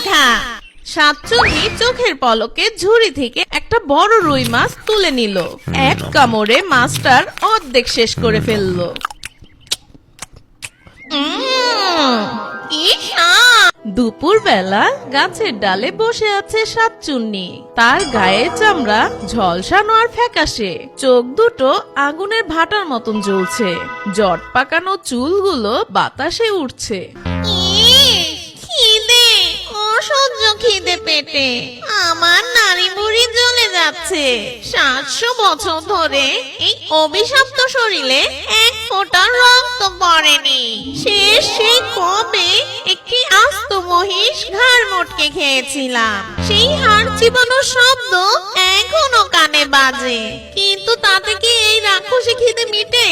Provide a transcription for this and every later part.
খা। শাকচুন্নি চোখের পলকে ঝুড়ি থেকে একটা বড় রুই মাছ তুলে নিল। এক কামড়ে মাছটার অর্ধেক শেষ করে ফেললো। দুপুর বেলা গাছের ডালে বসে আছে শাকচুন্নি। তার গায়ে চামড়া ঝলসানো আর ফ্যাকাশে, চোখ দুটো আগুনের ভাটার মতন জ্বলছে, জট পাকানো চুলগুলো বাতাসে উঠছে। খিদে, অসহ্য খিদে পেটে আমার নাড়ি বুড়ি জ্বলে যাচ্ছে। 700 বছর ধরে এই অভিশপ্ত শরীরে এক ফোঁটা রক্ত পড়েনি। শেষ সেই কবে একটি আস্ত মহিষ ঘাড় মটকে খেয়েছিলাম। সেই হাড় চিবানোর শব্দ এখনো কানে বাজে, কিন্তু তাতে কি এই রাক্ষসী খিদে মিটে?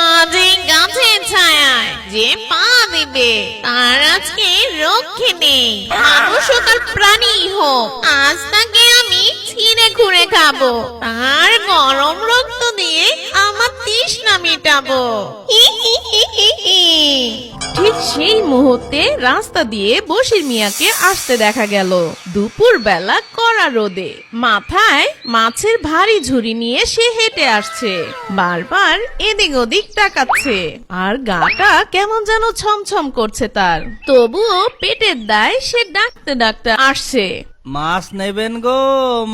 আজ এই গাছের ছায়ায় যে পা দিবে তার আজকে রক্ষে নেই। মানুষ ও তার প্রাণী হোক, আজ তাকে আমি ছিঁড়ে খুঁড়ে খাবো, তার গরম রক্ত দিয়ে আমার তৃষ্ণা মিটাবো। ঠিক সেই মুহূর্তে রাস্তা দিয়ে বশির মিয়াকে আসতে দেখা গেল। দুপুর বেলা কড়া রোদে মাথায় মাছের ভারী ঝুড়ি নিয়ে সে হেঁটে আসছে। বারবার এদিক ওদিক তাকাচ্ছে, আর গাটা কেমন যেন ছমছম করছে তার। তবুও পেটের দায় সে ডাকতে ডাকতে আসছে। মাছ নেবেন গো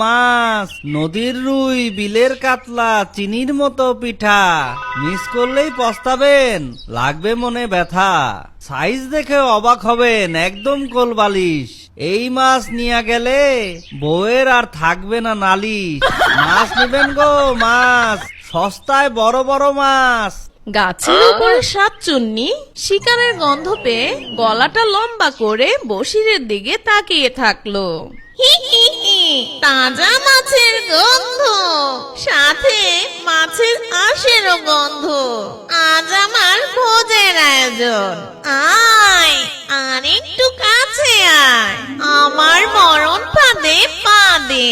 মাছ, নদীর রুই, বিলের কাতলা, চিনির মতো পিঠা, মিস করলেই পস্তাবেন, লাগবে মনে ব্যথা। সাইজ দেখে অবাক হবেন, একদম কোলবালিশ। এই মাছ নিয়ে গেলে বউয়ের আর থাকবে না নালিশ। মাছ নেবেন গো মাছ, সস্তায় বড় বড় মাছ। গাছের উপরে শাকচুন্নি শিকারের গন্ধ পেয়ে গলাটা লম্বা করে বশিরের দিকে তাকিয়ে থাকলো। তাজা মাছের গন্ধ, সাথে মাছের আঁশেরও গন্ধ। আজ আমার ভোজের আয়োজন। আয়, আর একটু কাছে আয়, আমার মরণ ফাঁদে পা দে।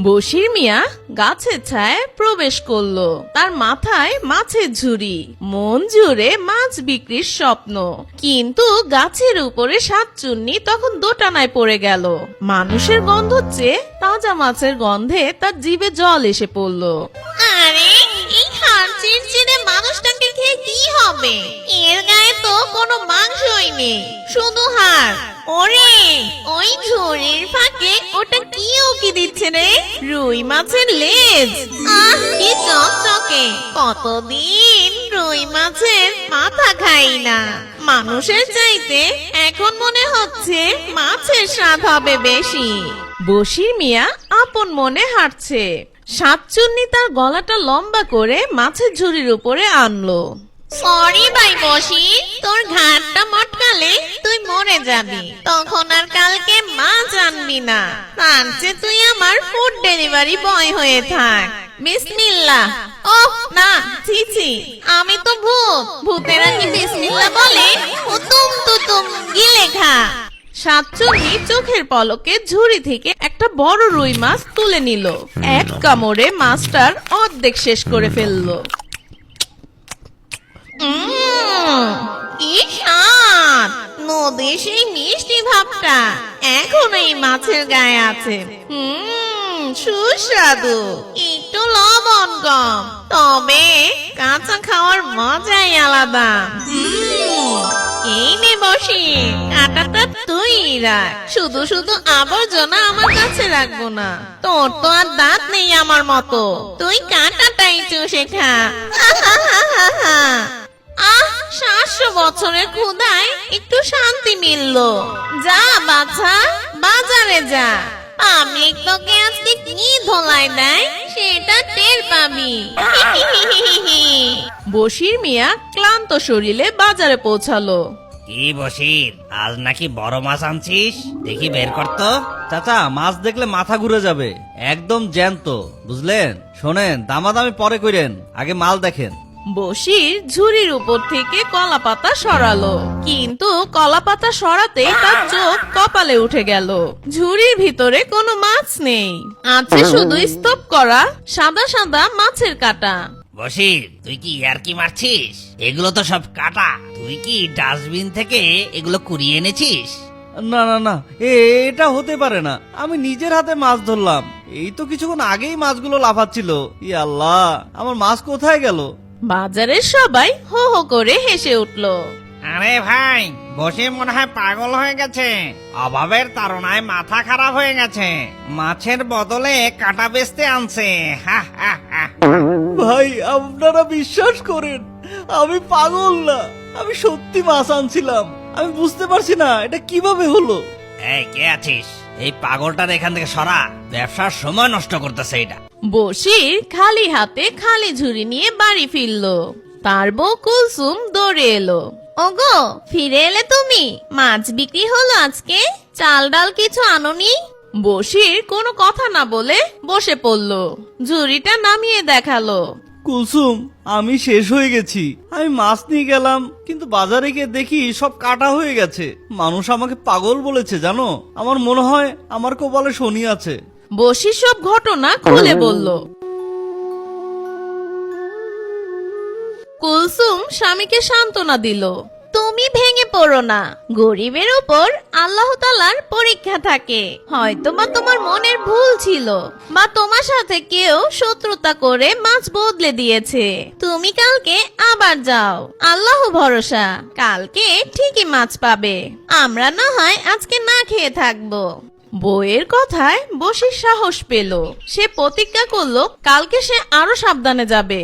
বশির মিয়া গাছের ছায়ায় প্রবেশ করলো। তার মাথায় মাছের ঝুড়ি, মন জুড়ে মাছ বিক্রির স্বপ্ন। কিন্তু গাছের উপরে শাকচুন্নি তখন দোটানায় পড়ে গেল। মানুষের গন্ধ চেয়ে তাজা মাছের গন্ধে তার জিভে জল এসে পড়লো। আরে, এই হাড় চিড়চিড়ে মানুষটাকে খেয়ে কি হবে? এর গায়ে তো কোনো মাংসই নেই, শুধু হাড়। ওরে, ওই ঝুড়ির ফাঁকে ওটা কি উকি দিচ্ছে রে? রুই মাছের লেজ। আহ, কি চকচকে! কতদিন রুই মাছের মাথা খাই না। মানুষের চাইতে এখন মনে হচ্ছে মাছের স্বাদ হবে বেশি। বশির মিয়া আপন মনে হাঁটছে। শাকচুন্নি তার গলাটা লম্বা করে মাছের ঝুড়ির উপরে আনলো। সরি ভাই বসি, তোর ঘাটটা মটকালে তুই মরে যাবি, তখন আর কালকে মাছ আনবি না। তার চেয়ে তুই আমার ফুড ডেলিভারি বয় হয়ে থাক। বিসমিল্লাহ। ওহ না, ছি ছি, আমি তো ভূত। ভূতেরা কি বিসমিল্লাহ বলে? হুতুম তুতুম গিলে খা। শাকচুন্নি চোখের পলকে ঝুড়ি থেকে একটা বড় রুই মাছ তুলে নিল। এক কামড়ে মাছটার অর্ধেক শেষ করে ফেললো। কি স্বাদ! নদীর সেই মিষ্টি ভাবটা এখন এই মাছের গায়ে আছে। সুস্বাদু, একটু লবণ কম, তবে কাঁচা খাওয়ার মজাই আলাদা। এই নে বসি, কাঁটাটা তুই রাখ। শুধু শুধু আবর্জনা আমার কাছে রাখবো না। তোর তো আর দাঁত নেই আমার মতো, তুই কাঁটাটাই চুষে খা। আহ, 700 বছরের ক্ষুধায় একটু শান্তি মিললো। যা বাছা, বাজারে যা। পাবলিক তোকে আজকে কি ধোলাই দেয় সেটা টের পাবি। বশির মিয়া ক্লান্ত শরীরে বাজারে পৌঁছালো। কি বশির, আজ নাকি বড় মাছ আনছিস? দেখি বের করতো। চাচা, মাছ দেখলে মাথা ঘুরে যাবে, একদম জ্যান্ত, বুঝলেন? শোনেন, দামাদামি পরে করেন, আগে মাল দেখেন। বশির ঝুড়ির উপর থেকে কলা পাতা সরালো, কিন্তু কলা পাতা সরাতেই তার চোখ কপালে উঠে গেল। ঝুড়ির ভিতরে কোনো মাছ নেই, আছে শুধু স্তূপ করা সাদা সাদা মাছের কাঁটা। বশির, তুই কি ইয়ার্কি মারছিস? এগুলো তো সব কাটা। তুই কি ডাস্টবিন থেকে এগুলো কুড়িয়ে এনেছিস? না না না, এটা হতে পারে না। আমি নিজের হাতে মাছ ধরলাম। এই তো কিছুক্ষণ আগেই মাছগুলো লাফাচ্ছিল। ই আল্লাহ, আমার মাছ কোথায় গেল? বাজারের সবাই হো হো করে হেসে উঠল। আরে ভাই, বসির মনে হয় পাগল হয়ে গেছে। অভাবের তাড়নায় মাথা খারাপ হয়ে গেছে। মাছের বদলে কাঁটা বেচতে আনছে। হা হা হা। ভাই, আপনারা বিশ্বাস করেন, আমি পাগল না। আমি সত্যি মাছ আনছিলাম। আমি বুঝতে পারছি না এটা কিভাবে হলো। এই কে আছিস? এই পাগলটার এখান থেকে সরা। ব্যবসার সময় নষ্ট করতেছে এটা। বসির খালি হাতে খালি ঝুড়ি নিয়ে বাড়ি ফিরল। তার বউ কুলসুম দৌড়ে এলো। ওগো, ফিরে এলে তুমি? মাছ বিক্রি হলো আজকে? চাল ডাল কিছু আনোনি? বসির কোনো কথা না বলে বসে পড়ল। ঝুড়িটা নামিয়ে দেখালো। কুলসুম, আমি শেষ হয়ে গেছি। আমি মাছ নিয়ে গেলাম, কিন্তু বাজারে গিয়ে দেখি সব কাটা হয়ে গেছে। মানুষ আমাকে পাগল বলেছে জানো। আমার মনে হয় আমার কপালে শনি আছে। বসির সব ঘটনা খুলে বলল। কুলসুম স্বামীকে সান্ত্বনা দিল। তুমি ভেঙে পড়ো না। গরিবের উপর আল্লাহ তাআলার পরীক্ষা থাকে। হয়তো বা তোমার মনের ভুল ছিল, বা তোমার সাথে কেউ শত্রুতা করে মাছ বদলে দিয়েছে। তুমি কালকে আবার যাও, আল্লাহ ভরসা, কালকে ঠিকই মাছ পাবে। আমরা না হয় আজকে না খেয়ে থাকবো। বউয়ের কথায় বসির সাহস পেল। সে প্রতিজ্ঞা করলো কালকে সে আরো সাবধানে যাবে।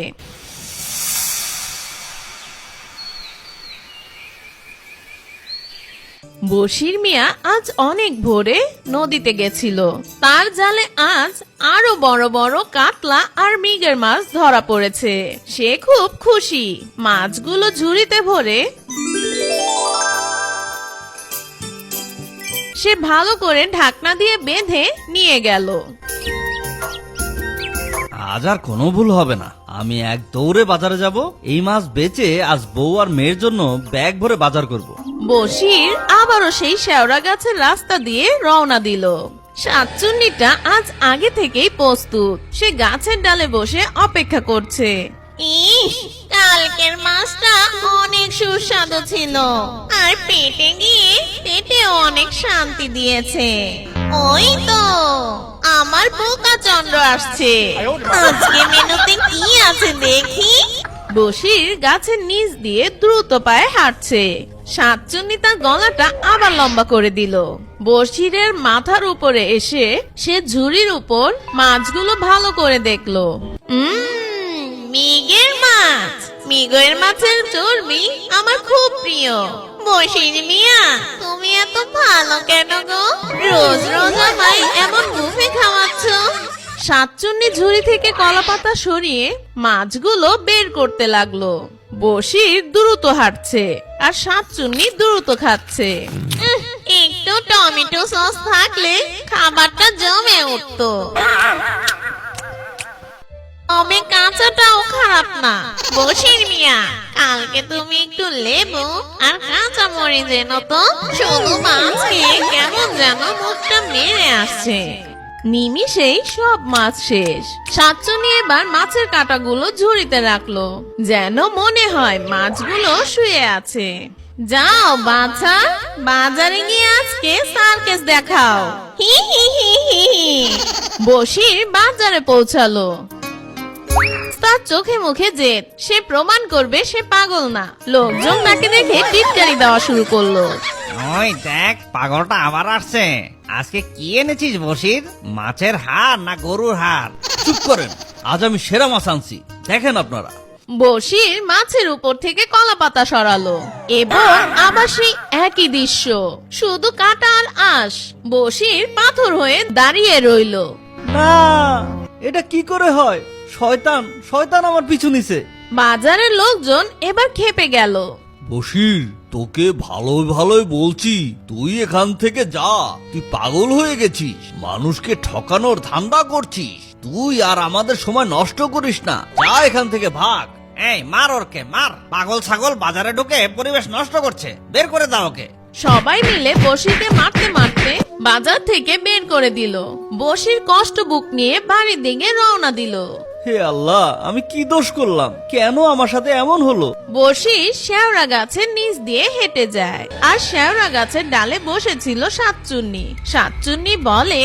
বশির মিয়া আজ অনেক ভোরে নদীতে গেছিল। তার জালে আজ আরো বড় বড় কাতলা আর মৃগের মাছ ধরা পড়েছে। সে খুব খুশি। মাছগুলো ঝুড়িতে ভরে সে ভালো করে ঢাকনা দিয়ে বেঁধে নিয়ে গেল। আজ আর কোনো ভুল হবে না। আমি এক দৌড়ে বাজারে যাব। এই মাছ বেচে আজ বউ আর মেয়ের জন্য ব্যাগ ভরে বাজার করব। বশির আবারও সেই শেওড়া গাছের রাস্তা দিয়ে রওনা দিল। শাকচুন্নিটা আজ আগে থেকেই প্রস্তুত। সে গাছের ডালে বসে অপেক্ষা করছে। ইস, কালকের মাছটা অনেক সুস্বাদু ছিল, আর পেটে গিয়ে পেটেও অনেক শান্তি দিয়েছে। ওই তো আমার বোকা চন্দ্র আসছে। আজকে মেনুতে কি আছে দেখি। বশির গাছের নিচ দিয়ে দ্রুত পায়ে হাঁটছে। শাকচুন্নি তার গলাটা আবার লম্বা করে দিল। বশিরের মাথার উপরে এসে সে ঝুড়ির উপর মাছগুলো ভালো করে দেখলো। মৃগের মাছ। মৃগের মাছের চর্বি আমার খুব প্রিয়। বশির মিয়া, তুমি এত ভালো কেন গো? রোজ রোজ আমায় এমন বুফে খাওয়াচ্ছ। শাকচুন্নি ঝুড়ি থেকে কলাপাতা সরিয়ে মাছগুলো বের করতে লাগলো। বশির দ্রুত হাঁটছে আর শাকচুন্নি দ্রুত খাচ্ছে। একটু টমেটো সস থাকলে খাবারটা জমে উঠতো। তবে কাঁচাটাও খারাপ না। বশির মিয়া, কালকে তুমি একটু লেবু আর কাঁচা মরিচ এনো তো। শুধু মাছ খেয়ে কেমন যেন মুখটা মেরে আসছে। নিমিষেই সব মাছ শেষ। শাকচুন্নি এবার মাছের কাঁটাগুলো ঝুড়িতে রাখলো, যেন মনে হয় মাছগুলো শুয়ে আছে। যাও বাছা, বাজারে গিয়ে আজকে সার্কাস দেখাও। হি হি হি হি হি। বশির বাজারে পৌঁছালো। তার চোখে মুখে জেদ। সে প্রমাণ করবে সে পাগল না। লোকজন তাকে দেখে টিটকারি দেওয়া শুরু করলো। ওই দেখ, পাগলটা আবার আসছে। আজকে কি এনেছিস বসির? মাছের হাড় না গরুর হাড়? চুপ করেন, আজ আমি সেরা মাছ আনছি, দেখেন আপনারা। বশির মাছের উপর থেকে কলাপাতা সরালো এবং আবার সেই একই দৃশ্য, শুধু কাঁটা আর আঁশ। বশির পাথর হয়ে দাঁড়িয়ে রইলো। না, এটা কি করে হয়? শয়তান, শয়তান আমার পিছু নিছে। বাজারের লোকজন এবার ক্ষেপে গেল। বশির, তোকে ভালোই ভালোই বলছি, তুই এখান থেকে যা। তুই পাগল হয়ে গেছিস, মানুষকে ঠকানোর ধান্দা করছিস। তুই আর আমাদের সময় নষ্ট করিস না, যা এখান থেকে ভাগ। এই মার ওরকে, মার। পাগল ছাগল বাজারে ঢুকে পরিবেশ নষ্ট করছে, বের করে দাও ওকে। সবাই মিলে বশিরকে মারতে মারতে বাজার থেকে বের করে দিল। বশির কষ্ট বুক নিয়ে বাড়ির দিকে রওনা দিল। হে আল্লাহ, আমি কি দোষ করলাম? কেন আমার সাথে এমন হলো? বসি শেওড়া গাছের নিচ দিয়ে হেঁটে যায় আর শেওড়া গাছের ডালে বসেছিল শাকচুন্নি। শাকচুন্নি বলে,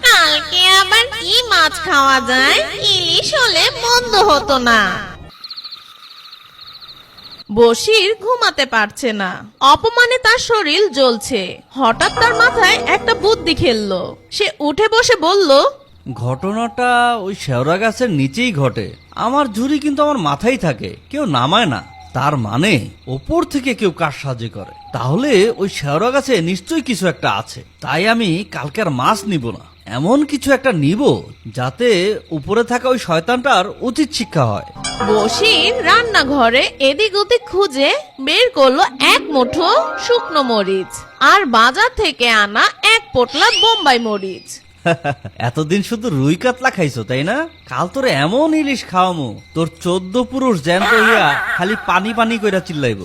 কালকে আবার কি মাছ খাওয়া যায়? ইলিশ হলে মন্দ হতো না। বসির ঘুমাতে পারছে না, অপমানে তার শরীর জ্বলছে। হঠাৎ তার মাথায় একটা বুদ্ধি খেললো। সে উঠে বসে বলল, ঘটনাটা ওই শেওড়া গাছের নিচেই ঘটে। আমার ঝুড়ি কিন্তু আমার মাথায় থাকে, কেউ নামায় না। তার মানে ওপর থেকে কেউ কারসাজি করে। তাহলে ওই শেওড়া গাছে নিশ্চয়ই কিছু একটা আছে। তাই আমি কালকে আর মাছ নিব না, এমন কিছু একটা নিব যাতে উপরে থাকা ওই শয়তানটার উচিত শিক্ষা হয়। বসির রান্নাঘরে এদিক ওদিক খুঁজে বের করলো এক মুঠো শুকনো মরিচ আর বাজার থেকে আনা এক পোটলা বোম্বাই মরিচ। এতদিন শুধু রুই কাতলা খাইছো তাই না? কাল তোরে এমন ইলিশ খাওয়ামু, তোর 14 পুরুষ জ্যান্ত হইয়া খালি পানি পানি কইরা চিল্লাইব।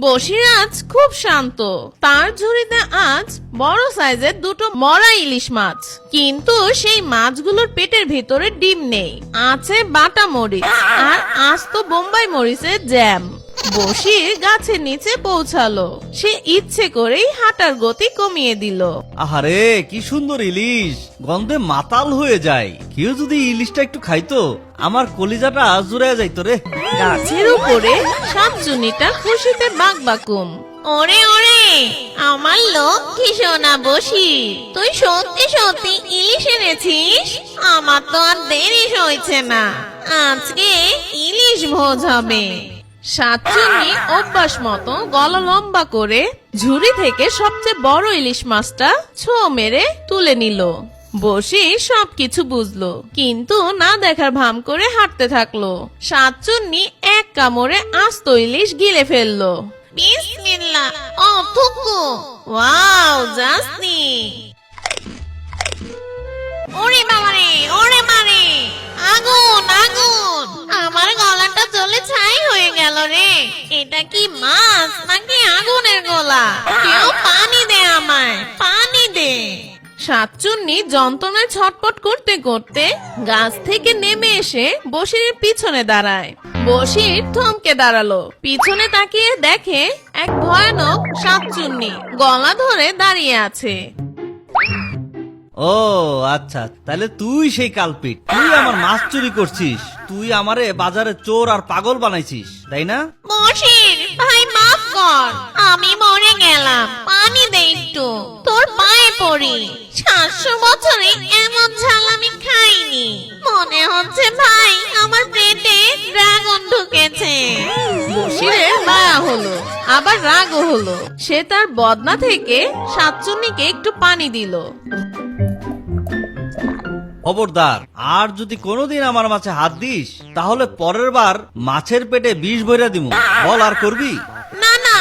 বসির আজ খুব শান্ত। তার ঝুড়িতে আজ বড় সাইজের দুটো মরা ইলিশ মাছ, কিন্তু সেই মাছগুলোর পেটের ভিতরে ডিম নেই, আছে বাটা মরিচ আর আস্ত বোম্বাই মরিচের জ্যাম। বসির গাছের নিচে পৌঁছালো। সে ইচ্ছে করেই হাঁটার গতি কমিয়ে দিল। আহারে কি সুন্দর ইলিশ, গন্ধে মাতাল হয়ে যায়। কেউ যদি ইলিশটা একটু খাইতো, আমার কলিজাটা জুড়ে যাইতো রে। গাছের উপরে শাকচুন্নিটা খুশিতে বাকবাকুম। ওরে ওরে, আমার লক্ষ্মী সোনা বসি, তুই সত্যি সত্যি ইলিশ এনেছিস? আমার তো আর দেরি হয়েছে না, আজকে ইলিশ ভোজ হবে। শাকচুন্নি অভ্যাস মতো গলা লম্বা করে ঝুড়ি থেকে সবচেয়ে বড় ইলিশ মাছটা ছো মেরে তুলে নিল। বসি সবকিছু বুঝলো, কিন্তু না দেখার ভান করে হাঁটতে থাকলো। শাকচুন্নি এক কামড়ে আস্ত ইলিশ গিলে ফেললো। বিসমিল্লাহ, ও থুকু, ওয়াও জাসনি। ওরে বাবারে, ওরে মারে, আগুন আগুন, আমার গলাটা জ্বলে ছাই হয়ে গেল রে। এটা কি মাছ নাকি আগুনের গোলা? কেউ পানি দে আমায়, পানি দে। শাকচুন্নি যন্ত্রণায় ছটপট করতে করতে গাছ থেকে নেমে এসে বসির পিছনে দাঁড়ায়। বসির থমকে দাঁড়ালো, পিছনে তাকিয়ে দেখে এক ভয়ানক শাকচুন্নি গলা ধরে দাঁড়িয়ে আছে। ও আচ্ছা, তাহলে তুই সেই কালপিট। তুই আমার মাছ চুরি করছিস। তুই আমারে বাজারে চোর আর পাগল বানাইছিস, তাই না? বসির ভাই, মাফ কর, আমি মরে গেলাম, পানি দে একটু, তোর পায়ে পড়ি। 700 বছরে এমন ঝাল আমি খাইনি। মনে হচ্ছে ভাই আমার পেটে ড্রাগন ঢুকেছে। বসিরের মায়া হলো, আবার রাগও হলো। সে তার বদনা থেকে শাকচুন্নিকে একটু পানি দিল। খবরদার, আর যদি কোনোদিন আমার মাছে হাত দিস, তাহলে পরের বার মাছের পেটে বিষ ভইরা দিমু। বল, আর করবি? না না,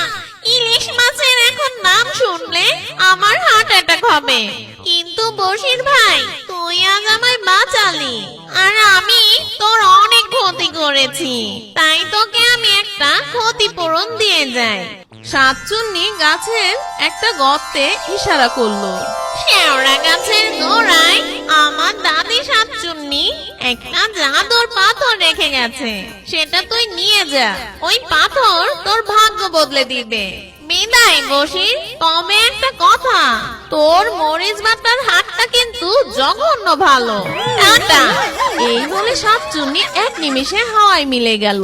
ইলিশ মাছের এখন নাম শুনলে আমার হার্ট অ্যাটাক হবে। কিন্তু বসির ভাই, তুই আজ আমায় বাঁচালি, আর আমি তোর অনেক ক্ষতি করেছি, তাই তোকে আমি একটা ক্ষতিপূরণ দিয়ে যাই। শাকচুন্নি গাছের একটা গর্তে ইশারা করলো। শেওড়া গাছের গোড়ায় আমার দাদি শাকচুন্নি একটা জাদুর পাথর রেখে গেছে, সেটা তুই নিয়ে যা। ওই পাথর তোর ভাগ্য বদলে দিবে। বিদায় বসির, তবে একটা কথা, তোর মরিচ বাটার হাতটা কিন্তু জঘন্য ভালো। টাটা। এই বলে শাকচুন্নি এক নিমিষে হাওয়ায় মিলে গেল।